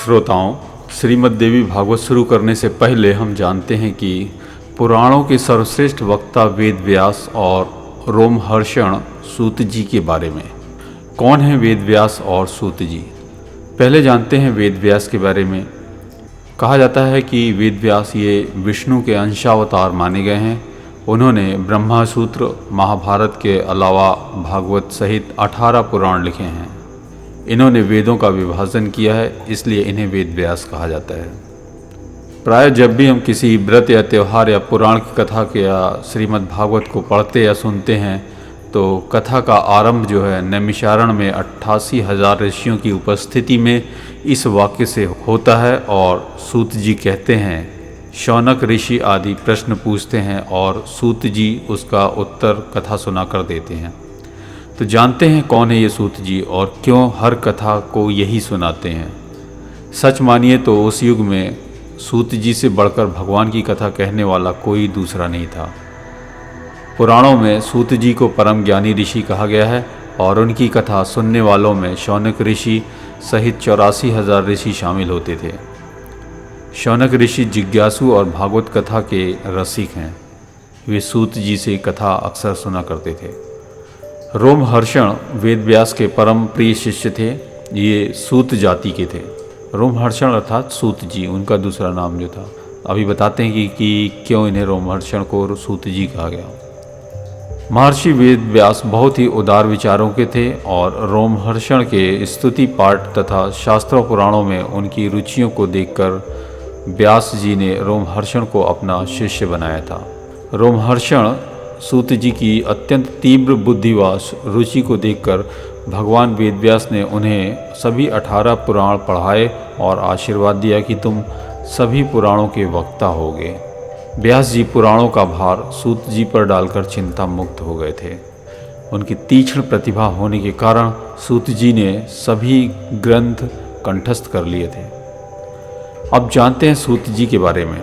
श्रोताओं, श्रीमद् देवी भागवत शुरू करने से पहले हम जानते हैं कि पुराणों के सर्वश्रेष्ठ वक्ता वेद व्यास और रोमहर्षण सूत जी के बारे में। कौन है वेद व्यास और सूत जी? पहले जानते हैं वेद व्यास के बारे में। कहा जाता है कि वेद व्यास ये विष्णु के अंशावतार माने गए हैं। उन्होंने ब्रह्मा सूत्र, महाभारत के अलावा भागवत सहित 18 पुराण लिखे हैं। इन्होंने वेदों का विभाजन किया है, इसलिए इन्हें वेद व्यास कहा जाता है। प्राय जब भी हम किसी व्रत या त्यौहार या पुराण की कथा के या श्रीमद् भागवत को पढ़ते या सुनते हैं तो कथा का आरंभ जो है नैमिषारण्य में 88,000 ऋषियों की उपस्थिति में इस वाक्य से होता है और सूत जी कहते हैं। शौनक ऋषि आदि प्रश्न पूछते हैं और सूत जी उसका उत्तर कथा सुना कर देते हैं। तो जानते हैं कौन है ये सूत जी और क्यों हर कथा को यही सुनाते हैं। सच मानिए तो उस युग में सूत जी से बढ़कर भगवान की कथा कहने वाला कोई दूसरा नहीं था। पुराणों में सूत जी को परम ज्ञानी ऋषि कहा गया है और उनकी कथा सुनने वालों में शौनक ऋषि सहित 84,000 ऋषि शामिल होते थे। शौनक ऋषि जिज्ञासु और भागवत कथा के रसिक हैं। वे सूत जी से कथा अक्सर सुना करते थे। रोमहर्षण वेद व्यास के परम प्रिय शिष्य थे। ये सूत जाति के थे। रोमहर्षण अर्थात सूत जी उनका दूसरा नाम जो था। अभी बताते हैं कि क्यों इन्हें रोमहर्षण को सूत जी कहा गया। महर्षि वेद व्यास बहुत ही उदार विचारों के थे और रोमहर्षण के स्तुति पाठ तथा शास्त्रों पुराणों में उनकी रुचियों को देखकर व्यास जी ने रोमहर्षण को अपना शिष्य बनाया था। रोमहर्षण सूत जी की अत्यंत तीव्र बुद्धि व रुचि को देखकर भगवान वेद व्यास ने उन्हें सभी 18 पुराण पढ़ाए और आशीर्वाद दिया कि तुम सभी पुराणों के वक्ता होगे। व्यास जी पुराणों का भार सूत जी पर डालकर चिंता मुक्त हो गए थे। उनकी तीक्ष्ण प्रतिभा होने के कारण सूत जी ने सभी ग्रंथ कंठस्थ कर लिए थे। अब जानते हैं सूत जी के बारे में।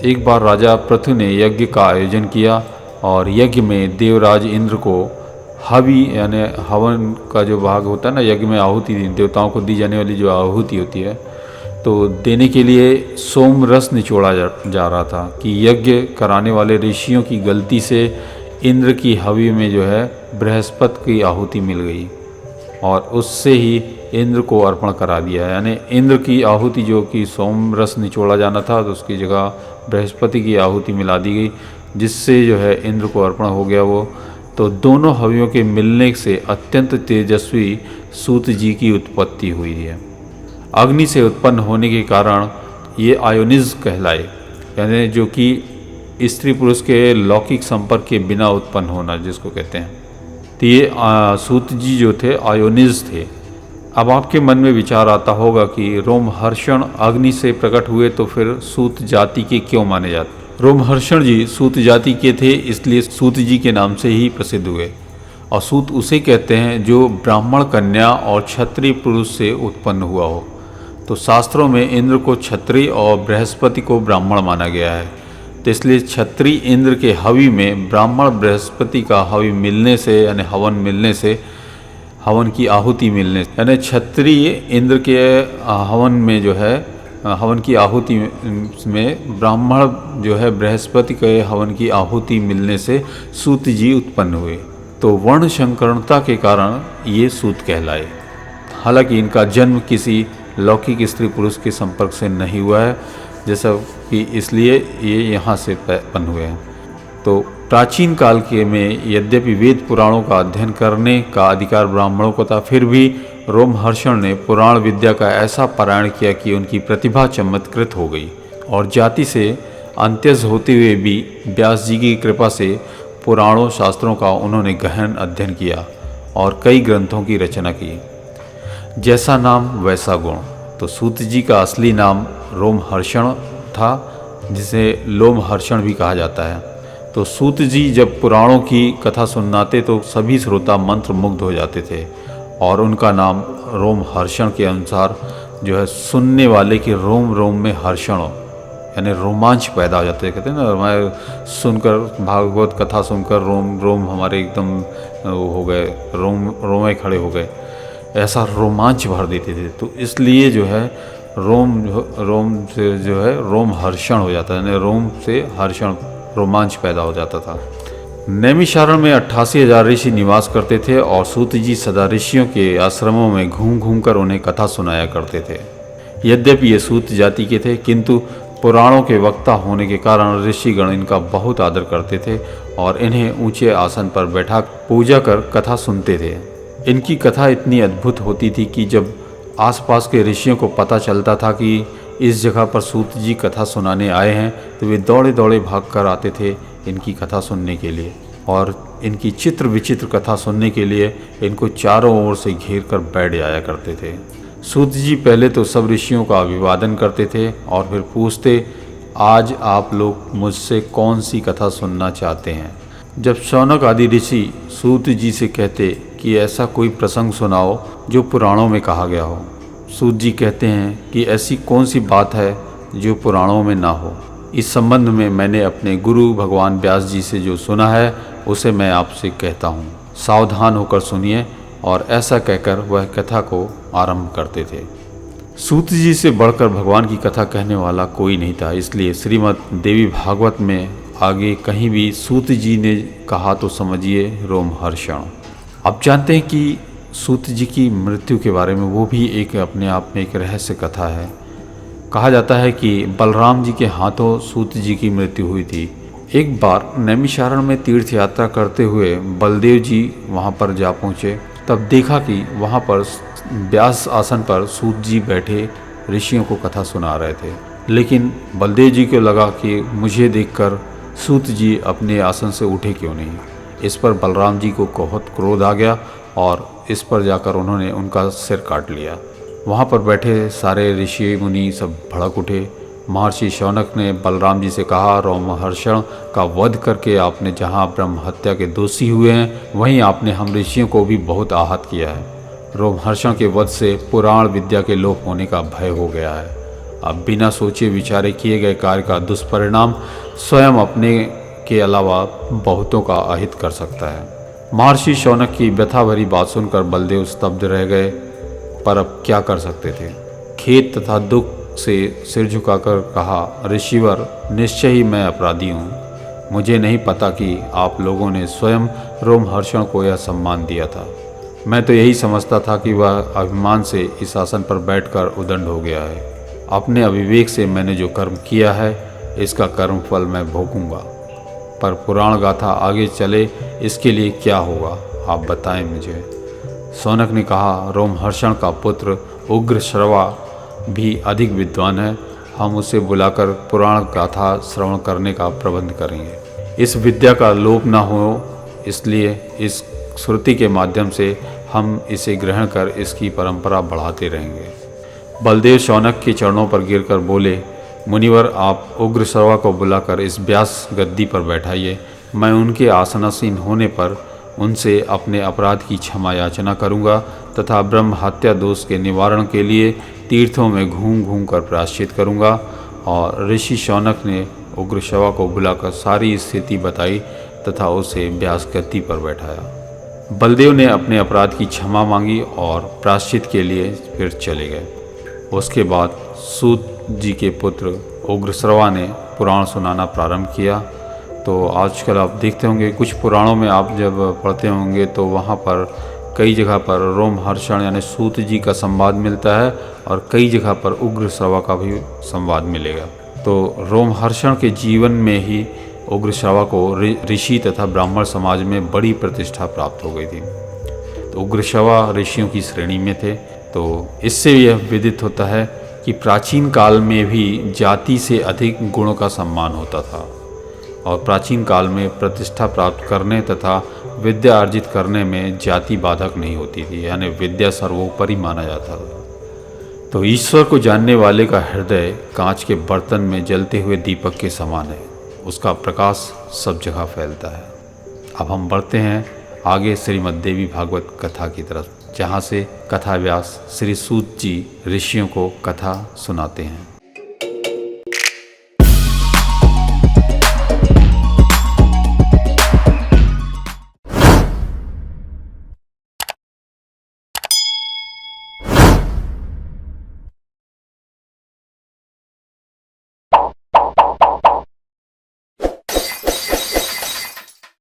एक बार राजा पृथु ने यज्ञ का आयोजन किया और यज्ञ में देवराज इंद्र को हवि यानी हवन का जो भाग होता है ना, यज्ञ में आहुति देवताओं को दी जाने वाली जो आहुति होती है, तो देने के लिए सोम रस निचोड़ा जा रहा था कि यज्ञ कराने वाले ऋषियों की गलती से इंद्र की हवि में जो है बृहस्पति की आहुति मिल गई और उससे ही इंद्र को अर्पण करा दिया। यानी इंद्र की आहुति जो कि सोम रस निचोड़ा जाना था तो उसकी जगह बृहस्पति की आहुति मिला दी गई, जिससे जो है इंद्र को अर्पण हो गया वो। तो दोनों हवियों के मिलने से अत्यंत तेजस्वी सूत जी की उत्पत्ति हुई है। अग्नि से उत्पन्न होने के कारण ये आयोनिज कहलाए, यानी जो कि स्त्री पुरुष के लौकिक संपर्क के बिना उत्पन्न होना जिसको कहते हैं। तो ये सूत जी जो थे आयोनिज थे। अब आपके मन में विचार आता होगा कि रोमहर्षण अग्नि से प्रकट हुए तो फिर सूत जाति के क्यों माने जाते? रोमहर्षण जी सूत जाति के थे, इसलिए सूत जी के नाम से ही प्रसिद्ध हुए। और सूत उसे कहते हैं जो ब्राह्मण कन्या और क्षत्रिय पुरुष से उत्पन्न हुआ हो। तो शास्त्रों में इंद्र को क्षत्रिय और बृहस्पति को ब्राह्मण माना गया है। तो इसलिए क्षत्रिय इंद्र के हवि में ब्राह्मण बृहस्पति का हवि मिलने से यानी हवन मिलने से, हवन की आहुति मिलने से, यानी क्षत्रिय इंद्र के हवन में जो है हवन की आहुति में ब्राह्मण जो है बृहस्पति के हवन की आहुति मिलने से सूत जी उत्पन्न हुए। तो वर्ण संकरणता के कारण ये सूत कहलाए। हालांकि इनका जन्म किसी लौकिक स्त्री पुरुष के संपर्क से नहीं हुआ है, जैसा कि इसलिए ये यहाँ से उत्पन्न हुए हैं। तो प्राचीन काल के में यद्यपि वेद पुराणों का अध्ययन करने का अधिकार ब्राह्मणों को था, फिर भी रोमहर्षण ने पुराण विद्या का ऐसा पारायण किया कि उनकी प्रतिभा चमत्कृत हो गई और जाति से अंत्यज होते हुए भी व्यास जी की कृपा से पुराणों शास्त्रों का उन्होंने गहन अध्ययन किया और कई ग्रंथों की रचना की। जैसा नाम वैसा गुण। तो सूत जी का असली नाम रोमहर्षण था, जिसे लोमहर्षण भी कहा जाता है। तो सूत जी जब पुराणों की कथा सुनाते तो सभी श्रोता मंत्र मुग्ध हो जाते थे और उनका नाम रोमहर्षण के अनुसार जो है सुनने वाले के रोम रोम में हर्षण हो, यानी रोमांच पैदा हो जाते हैं। कहते हैं ना, हमारे सुनकर भागवत कथा सुनकर रोम रोम हमारे एकदम हो गए, रोमे खड़े हो गए, ऐसा रोमांच भर देते थे। तो इसलिए जो है रोम से जो है रोमहर्षण हो जाता है, यानी रोम से हर्षण, रोमांच पैदा हो जाता था। नैमिषारण्य में 88,000 ऋषि निवास करते थे और सूत जी सदा ऋषियों के आश्रमों में घूम घूम कर उन्हें कथा सुनाया करते थे। यद्यपि ये सूत जाति के थे, किंतु पुराणों के वक्ता होने के कारण ऋषिगण इनका बहुत आदर करते थे और इन्हें ऊंचे आसन पर बैठा पूजा कर कथा सुनते थे। इनकी कथा इतनी अद्भुत होती थी कि जब आसपास के ऋषियों को पता चलता था कि इस जगह पर सूत जी कथा सुनाने आए हैं, तो वे दौड़े दौड़े भाग कर आते थे इनकी कथा सुनने के लिए, और इनकी चित्र विचित्र कथा सुनने के लिए इनको चारों ओर से घेर कर बैठ जाया करते थे। सूत जी पहले तो सब ऋषियों का अभिवादन करते थे और फिर पूछते, आज आप लोग मुझसे कौन सी कथा सुनना चाहते हैं। जब शौनक आदि ऋषि सूत जी से कहते कि ऐसा कोई प्रसंग सुनाओ जो पुराणों में कहा गया हो, सूत जी कहते हैं कि ऐसी कौन सी बात है जो पुराणों में ना हो। इस संबंध में मैंने अपने गुरु भगवान व्यास जी से जो सुना है उसे मैं आपसे कहता हूँ, सावधान होकर सुनिए। और ऐसा कहकर वह कथा को आरंभ करते थे। सूत जी से बढ़कर भगवान की कथा कहने वाला कोई नहीं था, इसलिए श्रीमद् देवी भागवत में आगे कहीं भी सूत जी ने कहा तो समझिए रोमहर्षण। अब जानते हैं कि सूत जी की मृत्यु के बारे में, वो भी एक अपने आप में एक रहस्य कथा है। कहा जाता है कि बलराम जी के हाथों सूत जी की मृत्यु हुई थी। एक बार नैमिषारण्य में तीर्थ यात्रा करते हुए बलदेव जी वहाँ पर जा पहुँचे, तब देखा कि वहाँ पर व्यास आसन पर सूत जी बैठे ऋषियों को कथा सुना रहे थे। लेकिन बलदेव जी को लगा कि मुझे देखकर सूत जी अपने आसन से उठे क्यों नहीं। इस पर बलराम जी को बहुत क्रोध आ गया और इस पर जाकर उन्होंने उनका सिर काट लिया। वहाँ पर बैठे सारे ऋषि मुनि सब भड़क उठे। महर्षि शौनक ने बलराम जी से कहा, रोमहर्षण का वध करके आपने जहाँ ब्रह्म हत्या के दोषी हुए हैं, वहीं आपने हम ऋषियों को भी बहुत आहत किया है। रोमहर्षण के वध से पुराण विद्या के लोप होने का भय हो गया है। अब बिना सोचे विचारे किए गए कार्य का दुष्परिणाम स्वयं अपने के अलावा बहुतों का अहित कर सकता है। महर्षि शौनक की व्यथा भरी बात सुनकर बलदेव स्तब्ध रह गए, पर अब क्या कर सकते थे। खेद तथा दुख से सिर झुकाकर कहा, ऋषिवर, निश्चय ही मैं अपराधी हूँ। मुझे नहीं पता कि आप लोगों ने स्वयं रोमहर्षण को यह सम्मान दिया था। मैं तो यही समझता था कि वह अभिमान से इस आसन पर बैठकर उदंड हो गया है। अपने अविवेक से मैंने जो कर्म किया है, इसका कर्मफल मैं भोगूंगा। पर पुराण गाथा आगे चले, इसके लिए क्या होगा, आप बताएं मुझे। शौनक ने कहा, रोमहर्षण का पुत्र उग्रश्रवा भी अधिक विद्वान है। हम उसे बुलाकर पुराण गाथा श्रवण करने का प्रबंध करेंगे। इस विद्या का लोप न हो, इसलिए इस श्रुति के माध्यम से हम इसे ग्रहण कर इसकी परंपरा बढ़ाते रहेंगे। बलदेव शौनक के चरणों पर गिरकर बोले, मुनिवर, आप उग्रश्रवा को बुलाकर इस व्यास गद्दी पर बैठाइए। मैं उनके आसनासीन होने पर उनसे अपने अपराध की क्षमा याचना करूँगा तथा ब्रह्म हत्या दोष के निवारण के लिए तीर्थों में घूम घूम कर प्रायश्चित करूँगा। और ऋषि शौनक ने उग्रश्रवा को बुलाकर सारी स्थिति बताई तथा उसे व्यास गद्दी पर बैठाया। बलदेव ने अपने अपराध की क्षमा मांगी और प्रायश्चित के लिए फिर चले गए। उसके बाद सूत जी के पुत्र उग्रश्रवा ने पुराण सुनाना प्रारंभ किया। तो आजकल आप देखते होंगे कुछ पुराणों में आप जब पढ़ते होंगे तो वहाँ पर कई जगह पर रोमहर्षण यानी सूत जी का संवाद मिलता है और कई जगह पर उग्रश्रवा का भी संवाद मिलेगा। तो रोमहर्षण के जीवन में ही उग्रश्रवा को ऋषि तथा ब्राह्मण समाज में बड़ी प्रतिष्ठा प्राप्त हो गई थी। तो उग्रश्रवा ऋषियों की श्रेणी में थे। तो इससे यह विदित होता है कि प्राचीन काल में भी जाति से अधिक गुणों का सम्मान होता था और प्राचीन काल में प्रतिष्ठा प्राप्त करने तथा विद्या अर्जित करने में जाति बाधक नहीं होती थी, यानी विद्या सर्वोपरि माना जाता था। तो ईश्वर को जानने वाले का हृदय कांच के बर्तन में जलते हुए दीपक के समान है, उसका प्रकाश सब जगह फैलता है। अब हम बढ़ते हैं आगे श्रीमद् देवी भागवत कथा की तरफ, जहाँ से कथा व्यास श्री सूत जी ऋषियों को कथा सुनाते हैं।